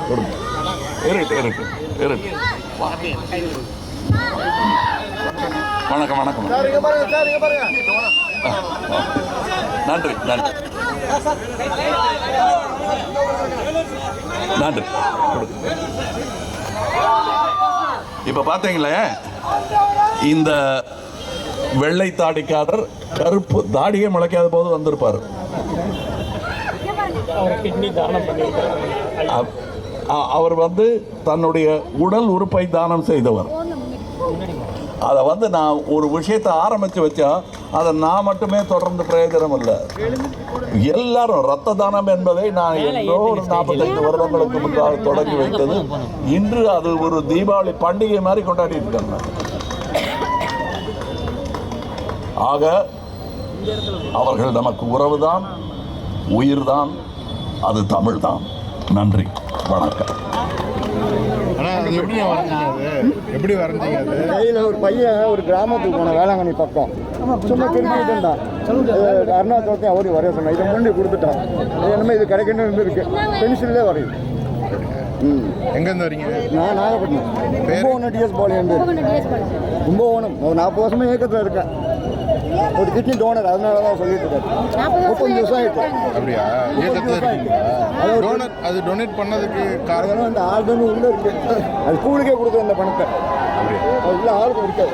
கொடுங்க. இருக்கு. வணக்கம். நன்றி. இப்ப பாத்தீங்களே, இந்த வெள்ளை தாடிக்காரர் கருப்பு தாடியே முளைக்காத போது வந்திருப்பாரு. அவர் தன்னுடைய உடல் உறுப்பை தானம் செய்தவர். அதை நான் ஒரு விஷயத்தை ஆரம்பித்து வச்சா அதை நான் மட்டுமே தொடர்ந்து பிரயோஜனம் இல்லை. எல்லாரும் ரத்த தானம் என்பதை நான் எல்லோ ஒரு 45 வருடங்களுக்கு முன்பாக தொடங்கி வைத்தது. இன்று அது ஒரு தீபாவளி பண்டிகை மாதிரி கொண்டாடி இருக்காங்க. ஆக அவர்கள் நமக்கு உறவுதான், உயிர்தான், அது தமிழ் தான். நன்றி, வணக்கம். எப்படி வரைஞ்சீங்க? கையில் ஒரு பையன் ஒரு கிராமத்துக்கு போன வேளாங்கண்ணி பக்கம் சும்மா திரும்பிட்டான். அருணாச்சலத்தையும் அவரையும் வரைய சொன்னேன். இதை முன்னாடி கொடுத்துட்டான். என்னமே இது கிடைக்கணும்னு இருக்கு. பென்சிலே வரையும். எங்கேருந்து வரீங்க? நான் நாகப்பட்டினம். கும்பகோணம் டிஎஸ் பாளையம். கும்பகோணம் ஒரு 40 வருஷமா இயக்கத்தில் இருக்கேன். ஒரு கிட்னி டோனர், அதனால தான் சொல்லிட்டு இருக்காரு. 35 வருஷம் ஆயிட்டு. அப்படியா? டோனர் அது டொனேட் பண்ணதுக்கு காரணம் அந்த ஆல்பம் உள்ள இருக்கு. அது ஸ்கூலுக்கே கொடுக்குற அந்த பணத்தை. அப்படியே உள்ள ஆளுக்கு கொடுக்காது.